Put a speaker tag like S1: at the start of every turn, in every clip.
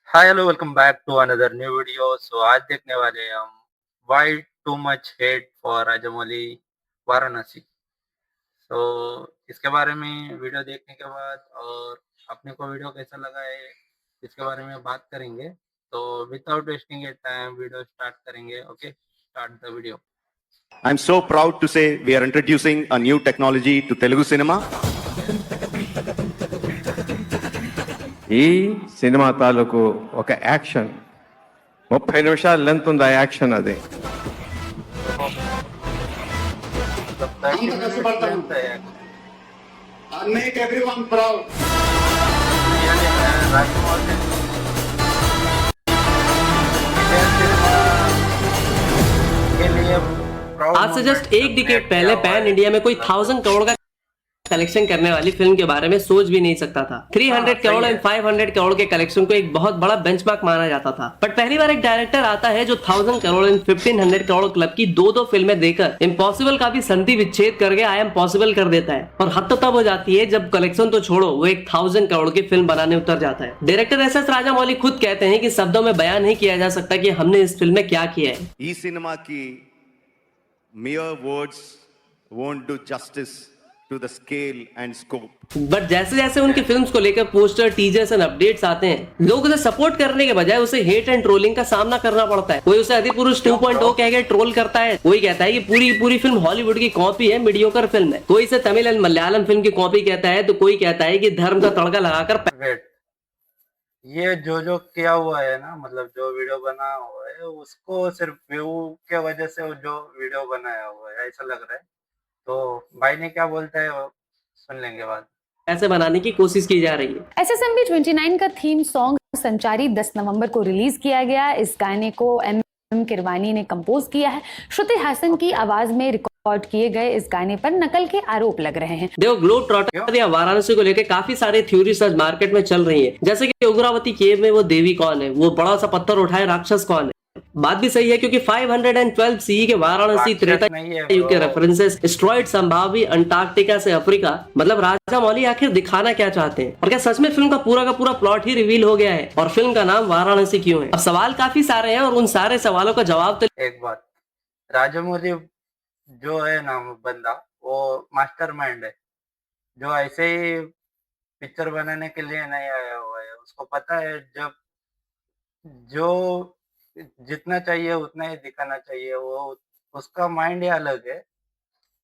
S1: Hi hello welcome back to another new video. So आज देखने वाले हैं हम why too much hate for Rajamouli Varanasi. So इसके बारे में वीडियो देखने के बाद और अपने को वीडियो कैसा लगा है इसके बारे में बात करेंगे। तो without wasting a time video start करेंगे। Okay, start the video.
S2: I'm so proud to say we are introducing a new technology to Telugu cinema.
S3: ఈ సినిమా తాలూకు ఒక యాక్షన్ 30 నిమిషాల లెంత్ ఉంది ఆ యాక్షన్ అది
S1: मतलब 30 मिनट लेंथ है
S4: and make everyone proud.
S1: Really Rajamouli Indian cinema के लिए प्राउड
S5: आज से जस्ट एक डिकेड
S1: क्रिएट किया
S5: पहले
S1: हुआ
S5: पैन
S1: है।
S5: इंडिया में कोई 1000 करोड़ का कलेक्शन करने वाली फिल्म के बारे में सोच भी नहीं सकता था। 300 करोड़
S1: सही
S5: एंड 500 करोड़ के कलेक्शन को एक बहुत बड़ा बेंचमार्क माना जाता था। बट पहली बार एक डायरेक्टर आता है जो 1000 करोड़ एंड 1500 करोड़ क्लब की दो फिल्में देकर इम्पॉसिबल का भी संधि विच्छेद करके आई एम पॉसिबल कर देता है। और हद तो तब हो जाती है जब कलेक्शन तो छोड़ो, वो एक 1000 करोड़ की फिल्म बनाने उतर जाता है। डायरेक्टर एस राजामौली खुद कहते हैं कि शब्दों में बयान नहीं किया जा सकता कि हमने इस फिल्म में क्या किया है।
S2: ఈ సినిమాకి mere words won't do justice to the scale and scope.
S5: But जैसे जैसे उनकी फिल्म्स को लेकर पोस्टर, टीजर्स एंड अपडेट्स आते हैं, लोग उसे सपोर्ट करने के बजाय उसे हेट एंड ट्रोलिंग का सामना करना पड़ता है। कोई उसे अधिपुरुष 2.0 कह के ट्रोल करता है, कोई कहता है कि पूरी फिल्म हॉलीवुड की कॉपी है, मीडियोकर फिल्म है। कोई इसे तमिल एंड मलयालम फिल्म की कॉपी कहता है, तो कोई कहता है कि धर्म का तड़का लगाकर
S1: वेट, ये जो किया हुआ है ना, मतलब जो वीडियो बना हुआ है उसको सिर्फ व्यू के वजह से वो जो वीडियो बनाया हुआ है ऐसा लग रहा है। तो भाई ने क्या बोलता है वो सुन लेंगे बाद।
S5: पैसे बनाने की कोशिश की जा रही है।
S6: एसएसएमबी 29 का थीम सॉन्ग संचारी 10 नवंबर को रिलीज किया गया। इस गाने को एम किरवानी ने कंपोज किया है। श्रुति हासन की आवाज में रिकॉर्ड किए गए इस गाने पर नकल के आरोप लग रहे हैं।
S5: देखो, ग्लोब ट्रॉटर या वाराणसी को लेकर काफी सारे थ्योरीज आज मार्केट में चल रही है, जैसे कि उग्रावती केव में वो देवी कौन है, वो बड़ा सा पत्थर उठाए राक्षस कौन है। बात भी सही है क्योंकि 512 सीई के वाराणसी त्रेता युग के रेफरेंसेस, एस्ट्रॉइड संभावी अंटार्कटिका से अफ्रीका, मतलब राजामौली आखिर दिखाना क्या चाहते हैं, और क्या सच में फिल्म का पूरा प्लॉट ही रिवील हो गया है, और फिल्म का नाम वाराणसी क्यों है। अब सवाल काफी सारे हैं और उन सारे सवालों का जवाब तो
S1: एक बात, राजामौली जो है ना बंदा, वो मास्टरमाइंड है जो ऐसे ही पिक्चर बनाने के लिए नहीं आया हुआ है। उसको पता है जब जो जितना चाहिए उतना ही दिखाना चाहिए। वो उसका माइंड ही अलग है।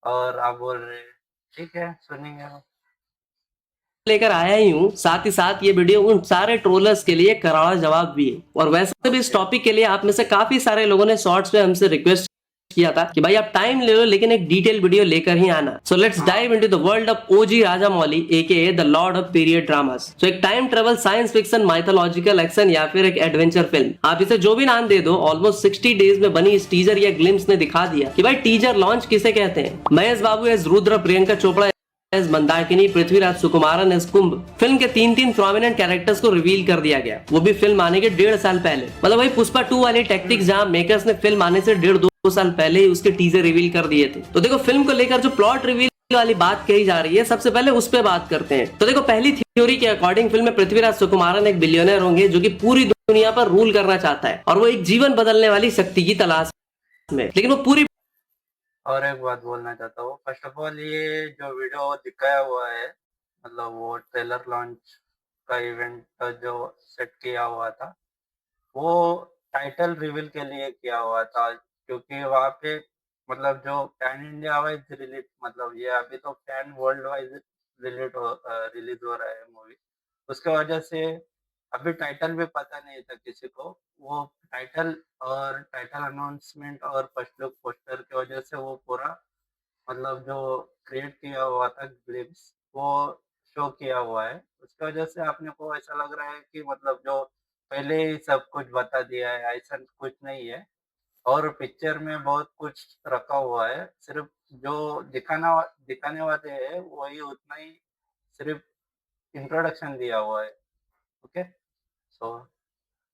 S1: और आप बोल रहे हैं, ठीक है सुनेंगे हम।
S5: लेकर आया ही हूँ। साथ ही साथ ये वीडियो उन सारे ट्रोलर्स के लिए करारा जवाब भी है। और वैसे भी इस टॉपिक के लिए आप में से काफी सारे लोगों ने शॉर्ट्स में हमसे रिक्वेस्ट किया था कि भाई आप टाइम ले लो लेकिन एक डिटेल वीडियो लेकर ही आना। So let's dive into the world of OG Rajamouli aka the lord of period dramas. So एक time travel, science fiction, mythological action या फिर एक एडवेंचर फिल्म, आप इसे जो भी नाम दे दो, ऑलमोस्ट 60 डेज में बनी इस टीजर या ग्लिम्स ने दिखा दिया कि भाई टीजर लॉन्च किसे कहते हैं। Mahesh Babu as Rudra, Priyanka Chopra as Mandakini, Prithviraj Sukumaran as Kumbh. Film के तीन प्रोमिनेंट कैरेक्टर्स को रिवील कर दिया गया, वो भी फिल्म आने के 1.5 साल पहले। मतलब भाई पुष्पा 2 वाली टैक्टिक्स, जहां मेकर्स ने फिल्म आने से 1.5-2 साल पहले ही उसके टीजर रिवील कर दिए थे। तो देखो, फिल्म को लेकर जो प्लॉट रिवील वाली बात कही जा रही है, सबसे पहले उस पे बात करते हैं। तो देखो, पहली थ्योरी के अकॉर्डिंग फिल्म में पृथ्वीराज सुकुमारन एक बिलियनर होंगे जो कि पूरी दुनिया पर रूल करना चाहता है, और वो एक जीवन बदलने वाली शक्ति की तलाश में, लेकिन वो पूरी।
S1: और एक बात बोलना चाहता हूँ, फर्स्ट ऑफ ऑल ये जो वीडियो दिखाया हुआ है, मतलब वो ट्रेलर लॉन्च का इवेंट जो सेट किया हुआ था, वो टाइटल रिवील के लिए किया हुआ था। क्योंकि वहाँ पे मतलब जो पैन इंडिया वाइज रिलीज, मतलब ये अभी तो पैन वर्ल्ड वाइज रिलीज हो रहा है मूवी, उसके वजह से अभी टाइटल भी पता नहीं था किसी को। वो टाइटल और टाइटल अनाउंसमेंट और फर्स्ट लुक पोस्टर की वजह से वो पूरा मतलब जो क्रिएट किया हुआ था ग्लिम्स, वो शो किया हुआ है। उसकी वजह से अपने को ऐसा लग रहा है कि मतलब जो पहले ही सब कुछ बता दिया है, ऐसा कुछ नहीं है। और पिक्चर में बहुत कुछ रखा हुआ है, सिर्फ जो दिखाने वाले हैं वही उतना ही सिर्फ इंट्रोडक्शन दिया हुआ है। ओके, सो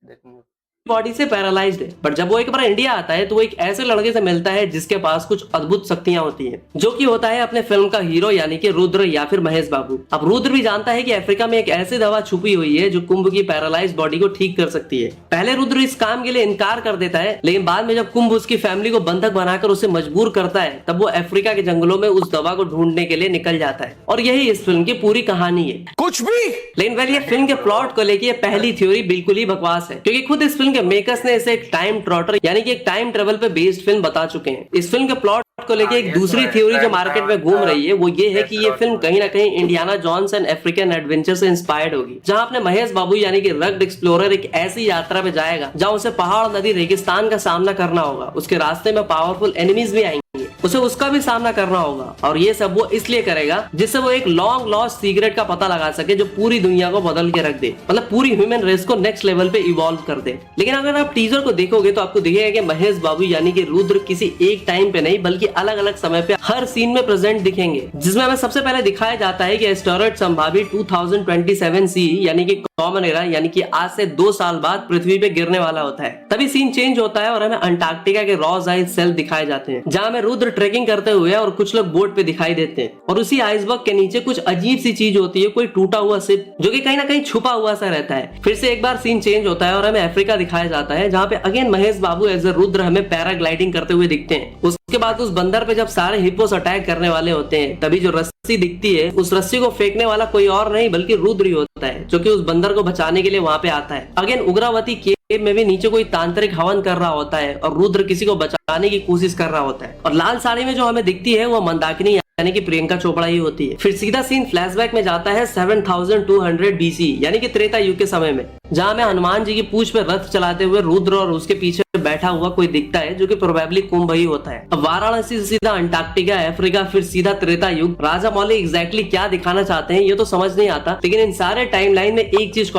S1: देखूंगा।
S5: बॉडी से पैरालाइज्ड है, बट जब वो एक बार इंडिया आता है तो वो एक ऐसे लड़के से मिलता है जिसके पास कुछ अद्भुत शक्तियां होती हैं, जो कि होता है अपने फिल्म का हीरो यानी कि रुद्र या फिर महेश बाबू। अब रुद्र भी जानता है कि अफ्रीका में एक ऐसी दवा छुपी हुई है जो कुंभ की पैरालाइज्ड बॉडी को ठीक कर सकती है। पहले रुद्र इस काम के लिए इनकार कर देता है, लेकिन बाद में जब कुंभ उसकी फैमिली को बंधक बनाकर उसे मजबूर करता है, तब वो अफ्रीका के जंगलों में उस दवा को ढूंढने के लिए निकल जाता है। और यही इस फिल्म की पूरी कहानी है।
S7: कुछ भी।
S5: लेकिन वेल ये फिल्म के प्लॉट को लेके पहली थ्योरी बिल्कुल ही बकवास है, क्योंकि खुद इस फिल्म के मेकर्स ने इसे एक टाइम ट्रॉटर यानी कि एक टाइम ट्रेवल पे बेस्ड फिल्म बता चुके हैं। इस फिल्म के प्लॉट को लेके एक दूसरी थ्योरी जो मार्केट में घूम रही है वो ये है कि ये फिल्म कहीं ना कहीं Indiana Jones and African adventure से इंस्पायर्ड होगी, जहां अपने महेश बाबू यानी कि रग्ड एक्सप्लोरर एक ऐसी यात्रा पे जाएगा जहां उसे पहाड़, नदी, रेगिस्तान का सामना करना होगा। उसके रास्ते में पावरफुल एनिमीज भी आएंगे, उसे उसका भी सामना करना होगा, और ये सब वो इसलिए करेगा जिससे वो एक लॉन्ग लॉस्ट सीक्रेट का पता लगा सके जो पूरी दुनिया को बदल के रख दे, मतलब पूरी ह्यूमन रेस को नेक्स्ट लेवल पे इवॉल्व कर दे। लेकिन अगर आप टीजर को देखोगे तो आपको दिखेगा कि महेश बाबू यानी कि रुद्र किसी एक टाइम पे नहीं बल्कि अलग अलग समय पे हर सीन में प्रेजेंट दिखेंगे, जिसमें हमें सबसे पहले दिखाया जाता है कि एस्टेरॉयड संभावी 2027 सी यानी कि कॉमन एरा यानी कि आज से 2 साल बाद पृथ्वी पे गिरने वाला होता है। तभी सीन चेंज होता है और हमें अंटार्कटिका के रॉज आइस शेल्फ दिखाए जाते हैं, जहां में रुद्र ट्रेकिंग करते हुए और कुछ लोग बोट पे दिखाई देते हैं, और उसी आइसबर्ग के नीचे कुछ अजीब सी चीज होती है, कोई टूटा हुआ शिप जो कि कहीं ना कहीं छुपा हुआ सा रहता है। फिर से एक बार सीन चेंज होता है और हमें अफ्रीका दिखाया जाता है, जहाँ पे again Mahesh Babu as a Rudra हमें पैराग्लाइडिंग करते हुए दिखते हैं। उसके बाद उस बंदर पे जब सारे हिप्पोस अटैक करने वाले होते हैं, तभी जो रस्सी दिखती है उस रस्सी को फेंकने वाला कोई और नहीं बल्कि रुद्र ही होता है, जो कि उस बंदर को बचाने के लिए वहां पे आता है। अगेन उग्रावती केव में भी नीचे कोई तांत्रिक हवन कर रहा होता है और रुद्र किसी को बचाने की कोशिश कर रहा होता है, और लाल साड़ी में जो हमें दिखती है वो मंदाकिनी यानी कि प्रियंका चोपड़ा ही होती है। फिर सीधा सीन फ्लैशबैक में जाता है 7200 BC यानी कि त्रेता युग के समय में, जहां में हनुमान जी की पूंछ पे रथ चलाते हुए रुद्र और उसके पीछे बैठा हुआ कोई दिखता है, जो कि प्रोबेबली कुंभ ही होता है। अब वाराणसी से सीधा अंटार्कटिका, अफ्रीका, फिर सीधा त्रेता युग। राजा मौली एग्जैक्टली क्या दिखाना चाहते हैं ये तो समझ नहीं आता, लेकिन इन सारे टाइमलाइन में एक चीज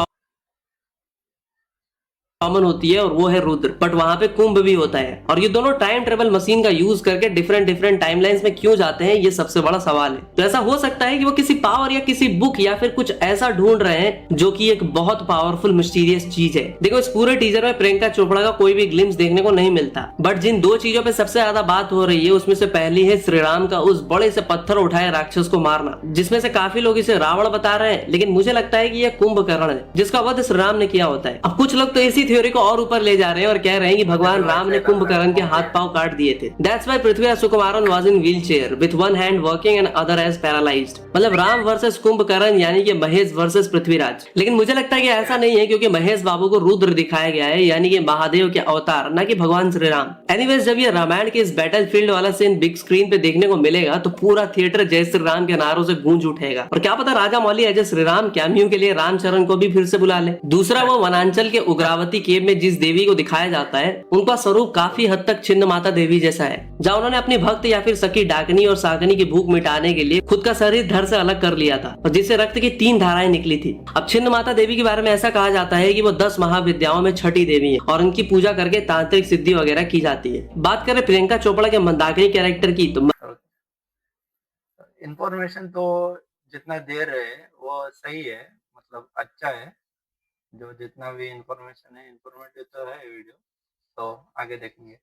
S5: कॉमन होती है और वो है रुद्र, बट वहां पे कुंभ भी होता है। और ये दोनों टाइम ट्रेवल मशीन का यूज करके डिफरेंट टाइमलाइंस में क्यों जाते हैं, ये सबसे बड़ा सवाल है। तो ऐसा हो सकता है कि वो किसी पावर या किसी बुक या फिर कुछ ऐसा ढूंढ रहे हैं जो कि एक बहुत पावरफुल मिस्टीरियस चीज है। देखो इस पूरे टीजर में प्रियंका चोपड़ा का कोई भी ग्लिम्स देखने को नहीं मिलता, बट जिन 2 चीजों पे सबसे ज्यादा बात हो रही है उसमें से पहली है श्री राम का उस बड़े से पत्थर उठाए राक्षस को मारना, जिसमें से काफी लोग इसे रावण बता रहे हैं, लेकिन मुझे लगता है कि यह कुंभकर्ण है जिसका वध श्री राम ने किया होता है। अब कुछ लोग तो इसी थ्योरी को और ऊपर ले जा रहे हैं और कह रहे हैं कि भगवान राम ने कुंभकर्ण के हाथ पांव काट दिए थे। That's why Prithviraj Sukumaran was in wheelchair with one hand working and other as paralyzed। मतलब राम वर्सेस कुंभकर्ण यानी कि महेश वर्सेस पृथ्वीराज। लेकिन मुझे लगता है कि ऐसा नहीं है, क्योंकि महेश बाबू को रुद्र दिखाया गया है यानी कि महादेव के अवतार, ना कि भगवान श्री राम। एनीवेज जब ये रामायण के इस बैटल फील्ड वाला सीन बिग स्क्रीन पे देखने को मिलेगा तो पूरा थिएटर जय श्री राम के नारों से गूंज उठेगा, और क्या पता राजा मौली एज श्री राम कैमियो के लिए रामचरण को भी फिर से बुला ले। दूसरा वो वनांचल के उग्रावती केव में जिस देवी को दिखाया जाता है उनका स्वरूप काफी हद तक छिन्न माता देवी जैसा है, जहाँ उन्होंने अपनी भक्त या फिर सखी डाकनी और साकनी की भूख मिटाने के लिए खुद का शरीर धड़ से अलग कर लिया था, और जिससे रक्त की 3 धाराएं निकली थी। अब छिन्न माता देवी के बारे में ऐसा कहा जाता है कि वो 10 महाविद्याओं में छठी देवी है और उनकी पूजा करके तांत्रिक सिद्धि वगैरह की जाती है। बात करें प्रियंका चोपड़ा के मंदाकिनी कैरेक्टर की, तो
S1: इंफॉर्मेशन तो जितना दे रहे हैं वो सही है, मतलब अच्छा है। जो जितना भी इंफॉर्मेशन है, इंफॉर्मेटिव तो है वीडियो, तो आगे देखेंगे।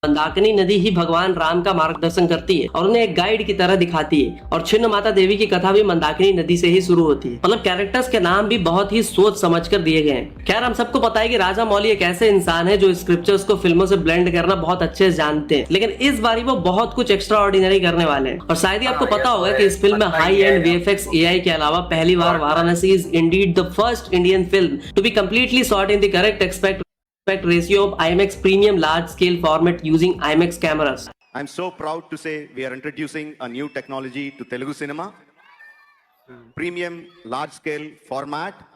S5: मंदाकिनी नदी ही भगवान राम का मार्गदर्शन करती है और उन्हें एक गाइड की तरह दिखाती है, और छिन्न माता देवी की कथा भी मंदाकिनी नदी से ही शुरू होती है। मतलब कैरेक्टर्स के नाम भी बहुत ही सोच समझ कर दिए गए हैं। खैर हम सबको पता है कि राजा मौली एक ऐसे इंसान है जो स्क्रिप्चर्स को फिल्मों से ब्लेंड करना बहुत अच्छे से जानते हैं, लेकिन इस बारी वो बहुत कुछ एक्स्ट्रा ऑर्डिनरी करने वाले हैं। और शायद ही आपको पता होगा कि इस फिल्म में हाई एंड VFX AI के अलावा पहली बार Varanasi is indeed the first Indian film to be completely shot in the correct aspect ratio of IMAX premium large scale format using IMAX cameras.
S2: I'm so proud to say we are introducing a new technology to Telugu cinema. Premium large scale format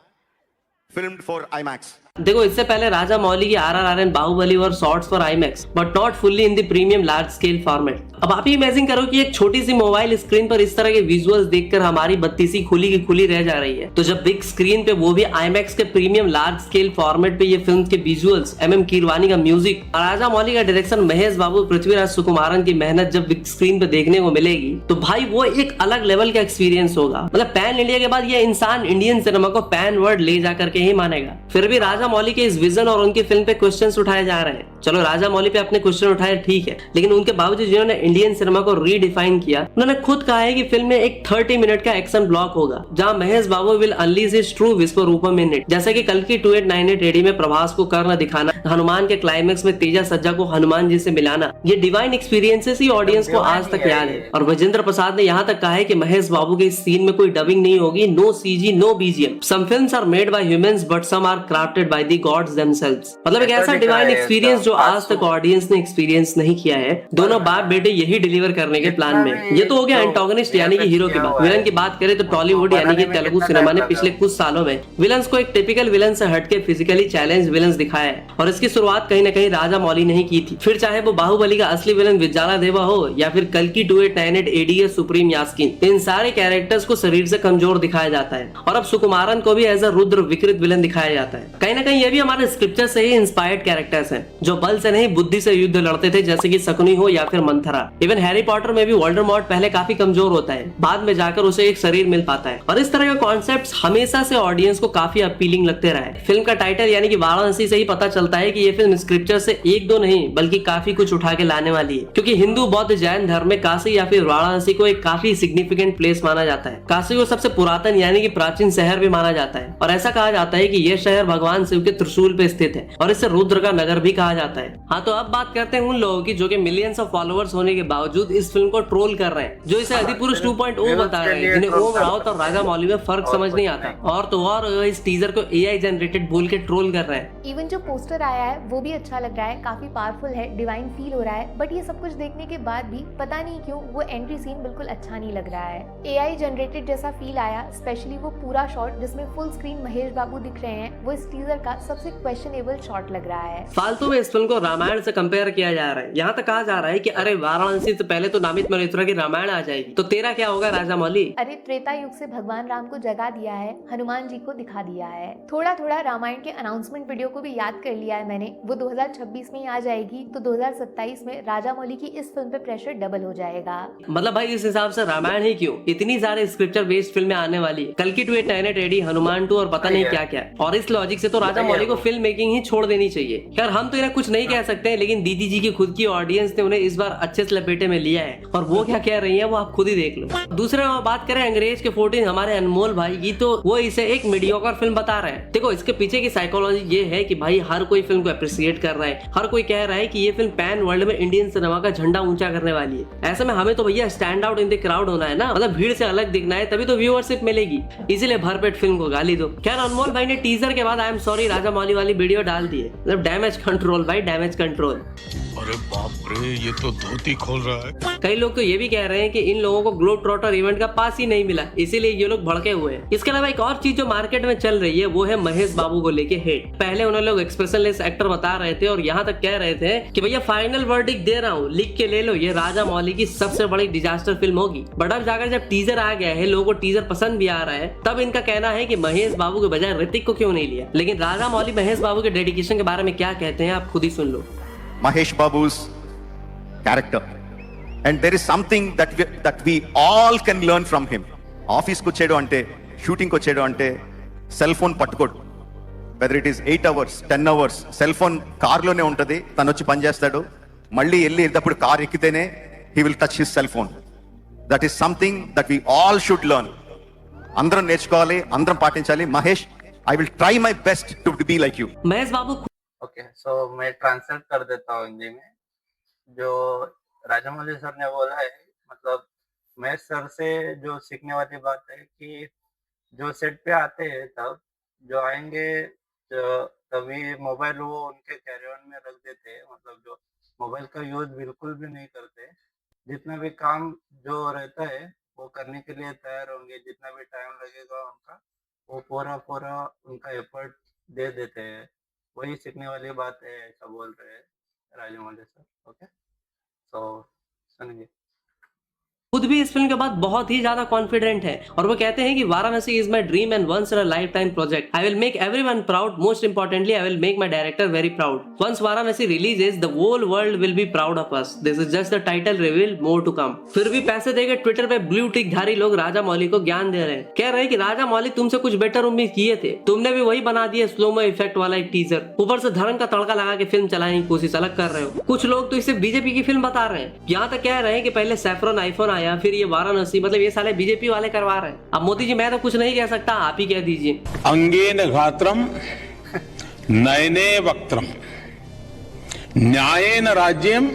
S2: filmed for IMAX.
S5: देखो इससे पहले राजा मौली की RRR and Baahubali और shots for IMAX but not fully in the premium large scale format. अब आप ही imagine करो कि एक छोटी सी मोबाइल स्क्रीन पर इस तरह के विजुअल्स देखकर हमारी बत्तीसी खुली की खुली रह जा रही है, तो जब बिग स्क्रीन पे वो भी IMAX के प्रीमियम लार्ज स्केल फॉर्मेट पे ये फिल्म के विजुअल्स, MM कीरवानी का म्यूजिक, राजा मौली का डायरेक्शन, महेश बाबू, पृथ्वीराज सुकुमारन की मेहनत जब बिग स्क्रीन पे देखने को मिलेगी तो भाई वो एक अलग लेवल का एक्सपीरियंस होगा। मतलब पैन इंडिया के बाद ये इंसान इंडियन सिनेमा को पैन वर्ल्ड ले जा करके ही मानेगा। फिर भी राजा राजा मौली के इस विजन और उनकी फिल्म पे क्वेश्चंस उठाए जा रहे हैं। चलो राजा मौली पे अपने क्वेश्चन उठाए ठीक है, लेकिन उनके बावजूद जिन्होंने इंडियन सिनेमा को रीडिफाइन किया, उन्होंने खुद कहा है कि फिल्म में एक 30 मिनट का एक्शन ब्लॉक होगा जहां Mahesh Babu will unleash his true Vishwaroopam in it. जैसे कि कल की 2898 एडी में प्रभास को कर्ण दिखाना, हनुमान के क्लाइमेक्स में तेजा सज्जा को हनुमान जी से मिलाना, ये डिवाइन एक्सपीरियंसेस ही ऑडियंस को आज तक याद है। और विजेंद्र प्रसाद ने यहाँ तक कहा है कि महेश बाबू के इस सीन में कोई डबिंग नहीं होगी, no CG, no BGM. Some films are made by humans but some are crafted by the gods themselves. मतलब एक ऐसा डिवाइन एक्सपीरियंस जो आज तक ऑडियंस ने एक्सपीरियंस नहीं किया है। दोनों बाप बेटे यही डिलीवर करने के प्लान में। ये तो हो गया एंटागोनिस्ट यानी कि हीरो की बात। विलन की बात करें तो टॉलीवुड यानी कि तेलुगु सिनेमा ने पिछले कुछ सालों में विलन्स को एक टिपिकल विलन से हटके फिजिकली चैलेंज विलन्स दिखाया है, और इसकी शुरुआत कहीं ना कहीं राजा मौली ने ही की थी। फिर चाहे वो बाहुबली का असली विलन विजाला देवा हो या फिर कल की 2898 एडी या सुप्रीम यास्किन, इन सारे कैरेक्टर्स को शरीर से कमजोर दिखाया जाता है। और अब सुकुमारन को भी एज अ रुद्र विकृत विलन दिखाया जाता है। कहीं ना कहीं ये भी हमारे स्क्रिप्चर से ही इंस्पायर्ड कैरेक्टर्स हैं जो बल से नहीं बुद्धि से युद्ध लड़ते थे, जैसे कि शकुनी हो या फिर मंथरा। इवन हैरी पॉटर में भी वोल्डेमॉर्ट पहले काफी कमजोर होता है, बाद में जाकर उसे एक शरीर मिल पाता है। और इस तरह का कॉन्सेप्ट हमेशा से ऑडियंस को काफी अपीलिंग लगते रहा है। फिल्म का टाइटल यानी कि वाराणसी से ही पता चलता है कि ये फिल्म स्क्रिप्चर से एक दो नहीं बल्कि काफी कुछ उठा के लाने वाली है, क्योंकि हिंदू बौद्ध जैन धर्म में काशी या फिर वाराणसी को एक काफी सिग्निफिकेंट प्लेस माना जाता है। काशी को सबसे पुरातन यानी कि प्राचीन शहर भी माना जाता है, और ऐसा कहा जाता है कि यह शहर भगवान शिव के त्रिशूल पे स्थित है, और इसे रुद्र का नगर भी कहा जाता है। हाँ, तो अब बात करते हैं उन लोगों की जो कि मिलियंस ऑफ फॉलोअर्स होने के बावजूद इस फिल्म को ट्रोल कर रहे हैं, जो इसे अधिपुरुष 2.0 बता रहे हैं, जिन्हें ओम रावत और राजा मौली में फर्क समझ नहीं आता, और तो और इस टीजर को एआई जनरेटेड बोल के ट्रोल कर रहे हैं।
S7: इवन जो पोस्टर आया है वो भी अच्छा लग रहा है, काफी पावरफुल है, डिवाइन फील हो रहा है। बट ये सब कुछ देखने के बाद भी पता नहीं क्यों वो एंट्री सीन बिल्कुल अच्छा नहीं लग रहा है। एआई जनरेटेड जैसा फील आया, स्पेशली वो पूरा शॉट जिसमें फुल स्क्रीन महेश बाबू दिख रहे हैं, वो इस टीजर का सबसे क्वेश्चनेबल शॉट लग रहा है।
S5: फालतू में इस फिल्म को रामायण से कंपेयर किया जा रहा है। यहाँ तक कहा जा रहा है कि अरे वाराणसी से पहले तो नामित मल्होत्रा की रामायण आ जाएगी, तो तेरा क्या होगा राजा मौली?
S7: अरे त्रेता युग से भगवान राम को जगा दिया है, हनुमान जी को दिखा दिया है। थोड़ा थोड़ा रामायण के अनाउंसमेंट वीडियो को भी याद कर लिया है मैंने, वो 2026 में ही आ जाएगी, तो 2027 में राजा मौली की इस फिल्म पे प्रेशर डबल हो जाएगा।
S5: मतलब भाई इस हिसाब से रामायण ही क्यों, इतनी सारे स्क्रिप्चर बेस्ड फिल्में आने वाली है, कल की 2898 एडी, हनुमान 2 और पता नहीं क्या क्या। और इस लॉजिक से तो राजा मौली को फिल्म मेकिंग ही छोड़ देनी चाहिए। यार हम तो इन्हें कुछ नहीं कह सकते हैं, लेकिन दीदी जी की खुद की ऑडियंस ने उन्हें इस बार अच्छे से लपेटे में लिया है, और वो क्या कह रही है वो आप खुद ही देख लो। दूसरे बात करें अंग्रेज के 14 हमारे अनमोल भाई की, तो वो इसे एक मीडियोकर फिल्म बता रहे हैं। देखो इसके पीछे की साइकोलॉजी ये है कि भाई हर कोई फिल्म को अप्रिशिएट कर रहा है, हर कोई कह रहा है कि ये फिल्म पैन वर्ल्ड में इंडियन सिनेमा का झंडा ऊंचा करने वाली है। ऐसे में हमें तो भैया stand out in the crowd होना है ना, मतलब भीड़ से अलग दिखना है, तभी तो व्यूअरशिप मिलेगी। इसीलिए भरपेट फिल्म को गाली दो। खैर अनमोल भाई ने टीजर के बाद आई एम सॉरी राजा मौली वाली वीडियो डाल दी है, मतलब डैमेज कंट्रोल भाई, डैमेज कंट्रोल।
S8: अरे बाप रे, ये तो धोती खोल रहा है।
S5: कई लोग तो ये भी कह रहे हैं कि इन लोगों को ग्लोब ट्रॉटर इवेंट का पास ही नहीं मिला, इसीलिए ये लोग भड़के हुए हैं। इसके अलावा एक और चीज जो मार्केट में चल रही है वो है महेश बाबू को लेके हेट। पहले उन्हें लोग एक्सप्रेशनलेस एक्टर बता रहे थे, और यहाँ तक कह रहे थे कि भैया फाइनल वर्डिक्ट दे रहा हूँ, लिख के ले लो, ये राजा मौली की सबसे बड़ी डिजास्टर फिल्म होगी। बट अब जाकर जब टीजर आ गया है, लोगों को टीजर पसंद भी आ रहा है, तब इनका कहना है कि महेश बाबू के बजाय ऋतिक को क्यों नहीं लिया। लेकिन राजा मौली महेश बाबू के डेडिकेशन के बारे में क्या कहते हैं आप खुद ही सुन लो।
S2: Mahesh Babu's character, and there is something that we all can learn from him. Office ku chedu ante, shooting ku chedu ante, cell phone పట్టుకోడు. Whether it is 8 hours, 10 hours, cell phone car లోనే ఉంటది, తను వచ్చి పని చేస్తాడు, మళ్ళీ వెళ్ళేటప్పుడు car ఎక్కితేనే he will touch his cell phone. That is something that we all should learn. అందరం నేర్చుకోవాలి, అందరం పాటించాలి. Mahesh, I will try my best to be like you.
S5: Mahesh Babu
S1: okay, so मैं ट्रांसलेट कर देता हूँ हिंदी में। जो राजा मौली सर ने बोला है, मतलब महेश सर से जो सीखने वाली बात है कि जो सेट पे आते हैं तब जो आएंगे तभी मोबाइल वो उनके कैरी ऑन में रख देते हैं, मतलब जो मोबाइल का यूज बिल्कुल भी नहीं करते। जितना भी काम जो रहता है वो करने के लिए तैयार होंगे, जितना भी टाइम लगेगा उनका वो पूरा उनका एफर्ट दे देते हैं। वही सीखने वाली बात है, ऐसा बोल रहे हैं राजा मौली सर। ओके, सो सुनिए।
S5: खुद भी इस फिल्म के बाद बहुत ही ज्यादा कॉन्फिडेंट है और वो कहते हैं कि Varanasi is my dream and once in a lifetime project. I will make everyone proud, most importantly I will make my director very proud. Once Varanasi releases the whole world will be proud of us. This is just the title reveal, more to come. फिर भी पैसे देके Twitter पे blue tick धारी लोग राजा मौली को ज्ञान दे रहे हैं, कह रहे हैं कि राजा मौली तुमसे कुछ बेटर उम्मीद किए थे, तुमने भी वही बना दिया स्लोमो इफेक्ट वाला एक टीजर, ऊपर से धर्म का तड़का लगा के फिल्म चलाने की कोशिश अलग कर रहे हो। कुछ लोग तो इसे बीजेपी की फिल्म बता रहे हैं, यहाँ तक कह रहे हैं कि पहले सैफरन आईफोन आया, फिर ये वाराणसी, मतलब ये साले बीजेपी वाले करवा रहे हैं। अब मोदी जी मैं तो कुछ नहीं कह सकता, आप ही कह दीजिए।
S8: अंगेन घात्रम नयने वक्त्रम न्यायेन राज्यम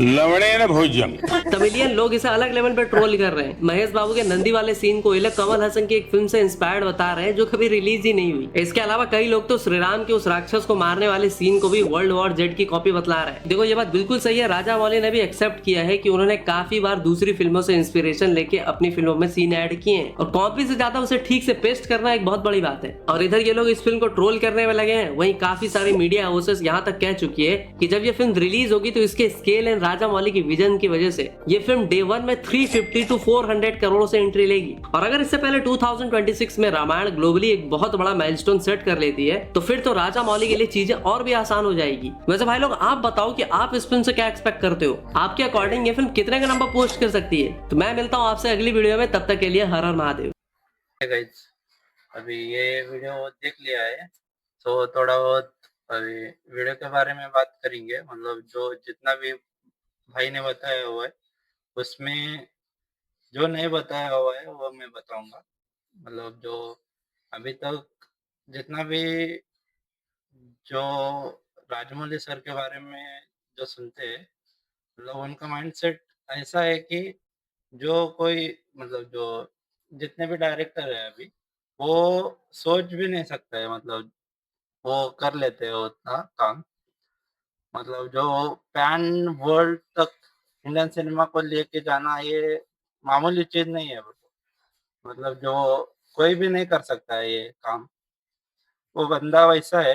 S8: लवणेन भोज्यम।
S5: तमिलियन लोग इसे अलग लेवल पे ट्रोल कर रहे हैं। महेश बाबू के नंदी वाले सीन को इले कमल हसन की एक फिल्म से इंस्पायर्ड बता रहे हैं जो कभी रिलीज ही नहीं हुई। इसके अलावा कई लोग तो श्री राम के उस राक्षस को मारने वाले सीन को भी वर्ल्ड वॉर जेड की कॉपी बतला रहे हैं। देखो ये बात बिल्कुल सही है, राजा मौली ने भी एक्सेप्ट किया है कि उन्होंने काफी बार दूसरी फिल्मों से इंस्पिरेशन लेके अपनी फिल्मों में सीन ऐड किए हैं और कॉपी से ज्यादा उसे ठीक से पेस्ट करना एक बहुत बड़ी बात है। और इधर ये लोग इस फिल्म को ट्रोल करने में लगे हैं, वहीं काफी सारी मीडिया हाउसेस यहाँ तक कह चुकी है कि जब ये फिल्म रिलीज होगी तो इसके स्केल एंड राजा मौली की विजन की वजह से ये फिल्म डे 1 में 350 to 400 करोड़ से एंट्री लेगी। और अगर इससे पहले 2026 में रामायण ग्लोबली एक बहुत बड़ा माइलस्टोन सेट कर लेती है तो फिर तो राजा मौली के लिए चीजें और भी आसान हो जाएगी। वैसे भाई लोग आप बताओ कि आप इस फिल्म से क्या एक्सपेक्ट करते हो, आपके अकॉर्डिंग ये फिल्म कितने का नंबर पोस्ट कर सकती है। तो मैं मिलता हूँ आपसे अगली वीडियो में, तब तक के लिए हर हर महादेव।
S1: गाइस अभी ये वीडियो देख लिया है तो थोड़ा बहुत अभी वीडियो के बारे में बात करेंगे। मतलब जो जितना भी भाई ने बताया हुआ है उसमें जो नहीं बताया हुआ है वो मैं बताऊंगा। मतलब जो अभी तक जितना भी जो राजमौली सर के बारे में जो सुनते हैं, मतलब उनका माइंडसेट ऐसा है कि जो कोई मतलब जो जितने भी डायरेक्टर है अभी वो सोच भी नहीं सकता है, मतलब वो कर लेते हैं उतना काम। मतलब जो पैन वर्ल्ड तक इंडियन सिनेमा को लेके जाना ये मामूली चीज नहीं है। मतलब जो कोई भी नहीं कर सकता है ये काम। वो बंदा वैसा है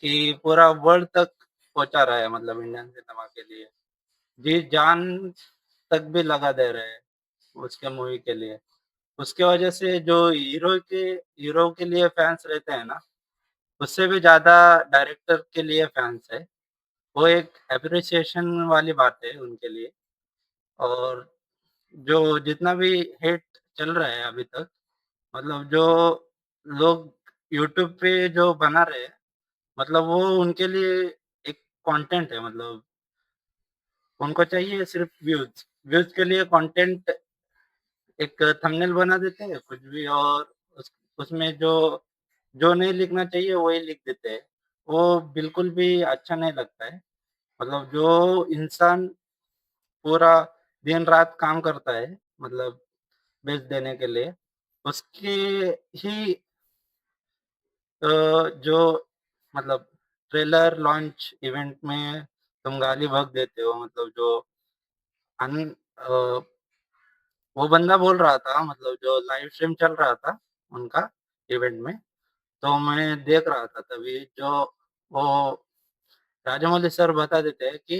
S1: कि पूरा वर्ल्ड तक पहुंचा रहा है, मतलब इंडियन सिनेमा के लिए जी जान तक भी लगा दे रहे हैं उसके मूवी के लिए। उसके वजह से जो हीरो के लिए फैंस रहते हैं ना, उससे भी ज्यादा डायरेक्टर के लिए फैंस है। वो एक एप्रिसिएशन वाली बात है उनके लिए। और जो जितना भी हेट चल रहा है अभी तक, मतलब जो लोग यूट्यूब पे जो बना रहे हैं, मतलब वो उनके लिए एक कंटेंट है। मतलब उनको चाहिए सिर्फ व्यूज, व्यूज के लिए कंटेंट एक थंबनेल बना देते हैं कुछ भी, और उसमें जो जो नहीं लिखना चाहिए वही लिख देते हैं। वो बिल्कुल भी अच्छा नहीं लगता है। मतलब जो इंसान पूरा दिन रात काम करता है, मतलब बेच देने के लिए, उसकी ही जो मतलब ट्रेलर लॉन्च इवेंट में तुम गाली बक देते हो। मतलब जो अन वो बंदा बोल रहा था, मतलब जो लाइव स्ट्रीम चल रहा था उनका इवेंट में, तो मैं देख रहा था तभी जो वो राजमौली सर बता देते हैं कि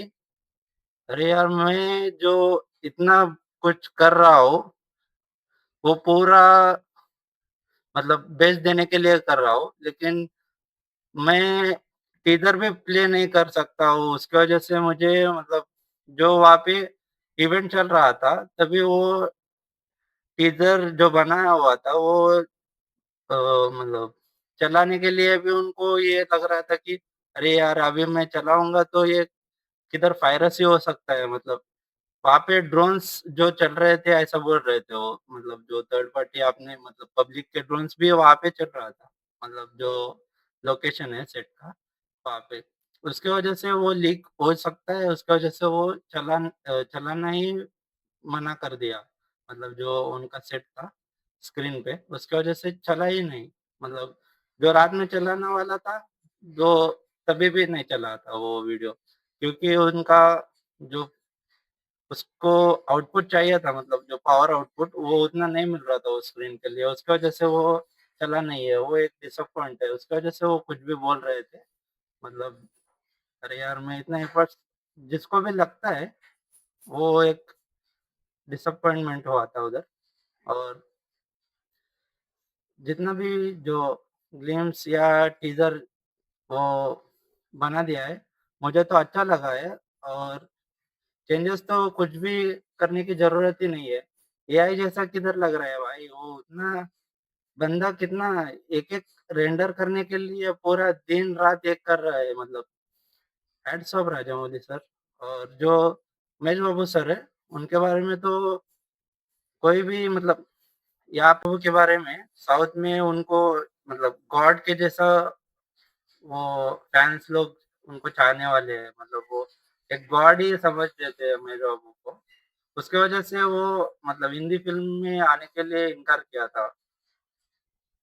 S1: अरे यार मैं जो इतना कुछ कर रहा हूँ वो पूरा मतलब बेच देने के लिए कर रहा हूँ, लेकिन मैं टीज़र भी प्ले नहीं कर सकता हूँ। उसकी वजह से मुझे मतलब जो वहाँ पे इवेंट चल रहा था तभी वो टीज़र जो बनाया हुआ था वो मतलब चलाने के लिए भी उनको ये लग रहा था कि अरे यार अभी मैं चलाऊँगा तो ये किधर पायरेसी हो सकता है। मतलब वहाँ पे ड्रोन्स जो चल रहे थे ऐसा बोल रहे थे वो, मतलब जो थर्ड पार्टी आपने मतलब पब्लिक के ड्रोन्स भी वहाँ पे चल रहा था, मतलब जो लोकेशन है सेट का वहाँ पे। उसकी वजह से वो लीक हो सकता है, उसकी वजह से वो चलाना ही मना कर दिया। मतलब जो उनका सेट था स्क्रीन पे उसकी वजह से चला ही नहीं। मतलब जो रात में चलाने वाला था जो तभी भी नहीं चला था वो वीडियो, क्योंकि उनका जो उसको आउटपुट चाहिए था, मतलब जो पावर आउटपुट वो उतना नहीं मिल रहा था वो स्क्रीन के लिए। उसकी वजह से वो चला नहीं है, वो एक डिसअपॉइंट है। उसकी वजह से वो कुछ भी बोल रहे थे। मतलब अरे यार मैं इतना एफर्ट्स जिसको भी लगता है वो एक डिसअपॉइंटमेंट हुआ था उधर। और जितना भी जो ग्लिम्स या टीजर वो बना दिया है, मुझे तो अच्छा लगा है। और चेंजेस तो कुछ भी करने की जरूरत ही नहीं है। एआई जैसा किधर लग रहा है भाई, वो उतना बंदा कितना एक-एक रेंडर करने के लिए पूरा दिन-रात एक कर रहा है, मतलब हैट्स ऑफ राजामौली सर। और जो महेश बाबू सर है, उनके बारे में तो कोई भी मतलब यहाँ पे के बारे में साउथ में उनको मतलब गॉड के जैसा वो फैंस लोग उनको चाहने वाले हैं, मतलब वो एक गॉड ही समझ लेते हैं महेश बाबू को। उसकी वजह से वो मतलब हिंदी फ़िल्म में आने के लिए इनकार किया था।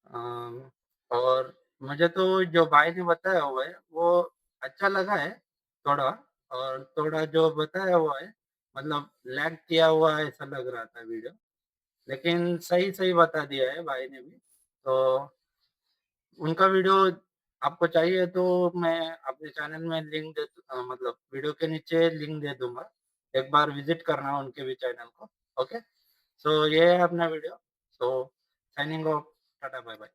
S1: अम, और मुझे तो जो भाई ने बताया हुआ है, वो अच्छा लगा है थोड़ा। और थोड़ा जो बताया हुआ है, मतलब लैग किया हुआ है ऐसा लग रहा था वीडियो। लेकिन सही-सही बता दिया है भाई ने भी। तो उनका वीडियो आपको चाहिए तो मैं अपने चैनल में लिंक मतलब वीडियो के नीचे लिंक दे दूँगा। एक बार विज़िट करना उनके भी चैनल को। ओके? सो ये है अपना video. So signing off. Tata bye bye.